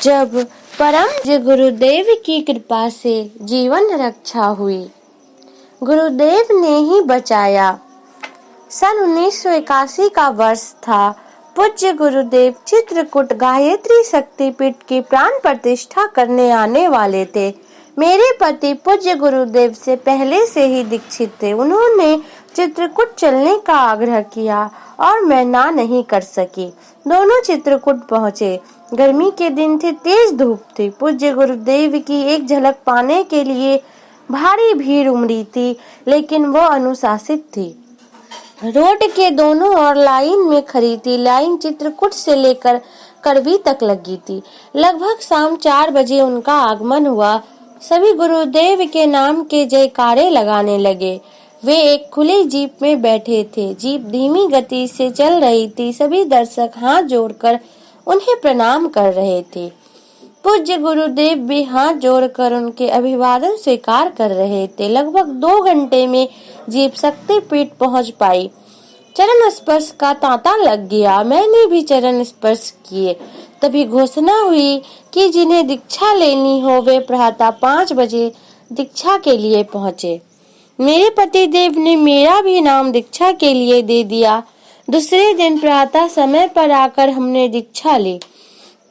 जब परम पूज्य गुरुदेव की कृपा से जीवन रक्षा हुई, गुरुदेव ने ही बचाया। सन 1981 का वर्ष था। पूज्य गुरुदेव चित्रकूट गायत्री शक्तिपीठ की प्राण प्रतिष्ठा करने आने वाले थे। मेरे पति पूज्य गुरुदेव से पहले से ही दीक्षित थे। उन्होंने चित्रकूट चलने का आग्रह किया और मैं ना नहीं कर सकी। दोनों चित्रकूट पहुँचे। गर्मी के दिन थे, तेज धूप थी। पूज्य गुरुदेव की एक झलक पाने के लिए भारी भीड़ उमड़ी थी, लेकिन वो अनुशासित थी। रोड के दोनों ओर लाइन में खड़ी थी। लाइन चित्रकूट से लेकर करवी तक लगी थी। लगभग शाम 4 बजे उनका आगमन हुआ। सभी गुरुदेव के नाम के जयकारे लगाने लगे। वे एक खुली जीप में बैठे थे। जीप धीमी गति से चल रही थी। सभी दर्शक हाथ जोड़कर उन्हें प्रणाम कर रहे थे। पूज्य गुरुदेव भी हाथ जोड़कर उनके अभिवादन स्वीकार कर रहे थे। लगभग 2 घंटे में जीप शक्तिपीठ पहुंच पाई। चरण स्पर्श का तांता लग गया। मैंने भी चरण स्पर्श किए। तभी घोषणा हुई कि जिन्हें दीक्षा लेनी हो वे प्रातः 5 बजे दीक्षा के लिए पहुंचे। मेरे पति देव ने मेरा भी नाम दीक्षा के लिए दे दिया। दूसरे दिन प्रातः समय पर आकर हमने दीक्षा ली।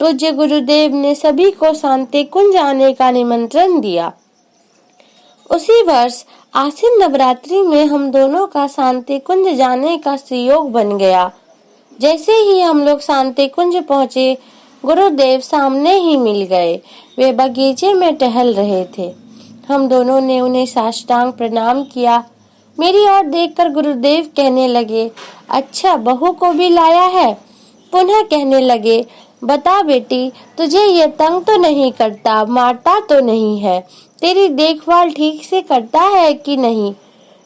पूज्य गुरुदेव ने सभी को शांति कुंज आने का निमंत्रण दिया। उसी वर्ष आश्विन नवरात्रि में हम दोनों का शांति कुंज जाने का संयोग बन गया। जैसे ही हम लोग शांति कुंज पहुंचे, गुरुदेव सामने ही मिल गए। वे बगीचे में टहल रहे थे। हम दोनों ने उन्हें साष्टांग प्रणाम किया। मेरी ओर देखकर गुरुदेव कहने लगे, अच्छा बहू को भी लाया है। पुनः कहने लगे, बता बेटी, तुझे ये तंग तो नहीं करता, मारता तो नहीं है, तेरी देखभाल ठीक से करता है कि नहीं।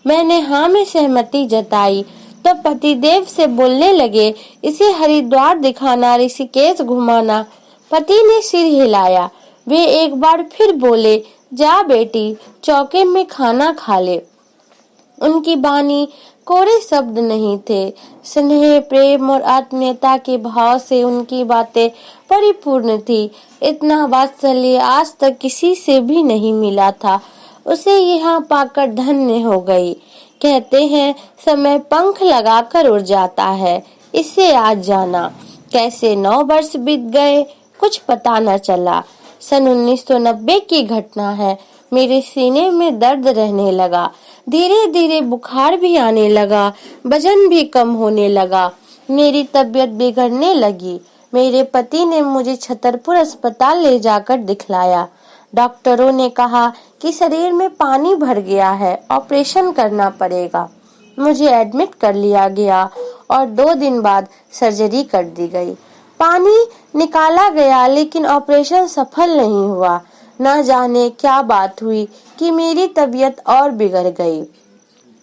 मैंने हाँ में सहमति जताई तो पतिदेव से बोलने लगे, इसे हरिद्वार दिखाना, ऋषिकेश घुमाना। पति ने सिर हिलाया। वे एक बार फिर बोले, जा बेटी, चौके में खाना खा ले। उनकी बानी कोरे शब्द नहीं थे। स्नेह, प्रेम और आत्मीयता के भाव से उनकी बातें परिपूर्ण थी। इतना वात्सल्य आज तक किसी से भी नहीं मिला था। उसे यहाँ पाकर धन्य हो गई। कहते हैं समय पंख लगाकर उड़ जाता है, इसे आज जाना। कैसे 9 वर्ष बीत गए, कुछ पता न चला। सन 1990 की घटना है। मेरे सीने में दर्द रहने लगा। धीरे धीरे बुखार भी आने लगा। वजन भी कम होने लगा। मेरी तबीयत बिगड़ने लगी। मेरे पति ने मुझे छतरपुर अस्पताल ले जाकर दिखलाया। डॉक्टरों ने कहा कि शरीर में पानी भर गया है, ऑपरेशन करना पड़ेगा। मुझे एडमिट कर लिया गया और 2 दिन बाद सर्जरी कर दी गई। पानी निकाला गया, लेकिन ऑपरेशन सफल नहीं हुआ। न जाने क्या बात हुई कि मेरी तबीयत और बिगड़ गई।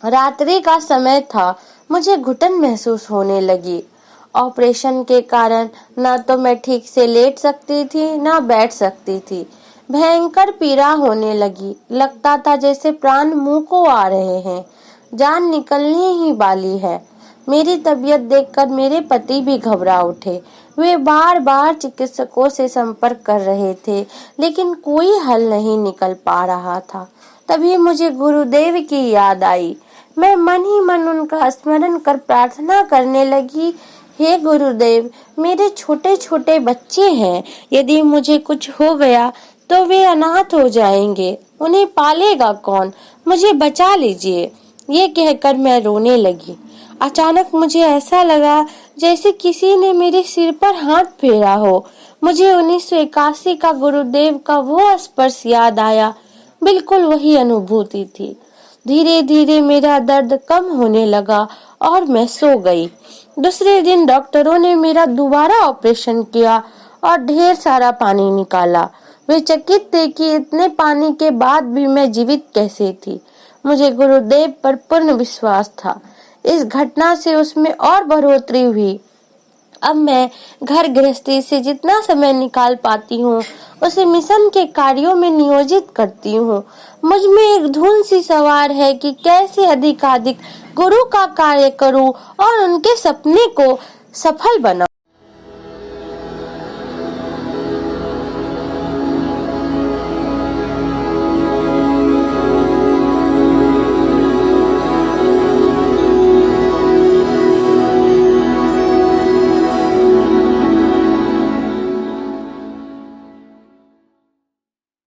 रात्रि का समय था। मुझे घुटन महसूस होने लगी। ऑपरेशन के कारण न तो मैं ठीक से लेट सकती थी, न बैठ सकती थी। भयंकर पीड़ा होने लगी। लगता था जैसे प्राण मुंह को आ रहे हैं, जान निकलने ही वाली है। मेरी तबीयत देखकर मेरे पति भी घबरा उठे। वे बार बार चिकित्सकों से संपर्क कर रहे थे, लेकिन कोई हल नहीं निकल पा रहा था। तभी मुझे गुरुदेव की याद आई। मैं मन ही मन उनका स्मरण कर प्रार्थना करने लगी, हे गुरुदेव, मेरे छोटे छोटे बच्चे हैं। यदि मुझे कुछ हो गया तो वे अनाथ हो जाएंगे। उन्हें पालेगा कौन? मुझे बचा लीजिए। ये कहकर मैं रोने लगी। अचानक मुझे ऐसा लगा जैसे किसी ने मेरे सिर पर हाथ फेरा हो। मुझे 1981 का गुरुदेव का वो स्पर्श याद आया। बिल्कुल वही अनुभूति थी। धीरे धीरे मेरा दर्द कम होने लगा और मैं सो गई। दूसरे दिन डॉक्टरों ने मेरा दोबारा ऑपरेशन किया और ढेर सारा पानी निकाला। वे चकित थे कि इतने पानी के बाद भी मैं जीवित कैसे थी। मुझे गुरुदेव पर पूर्ण विश्वास था। इस घटना से उसमें और बढ़ोतरी हुई। अब मैं घर गृहस्थी से जितना समय निकाल पाती हूँ उसे मिशन के कार्यों में नियोजित करती हूँ। मुझ में एक धुन सी सवार है कि कैसे अधिकाधिक गुरु का कार्य करूँ और उनके सपने को सफल बनाऊं।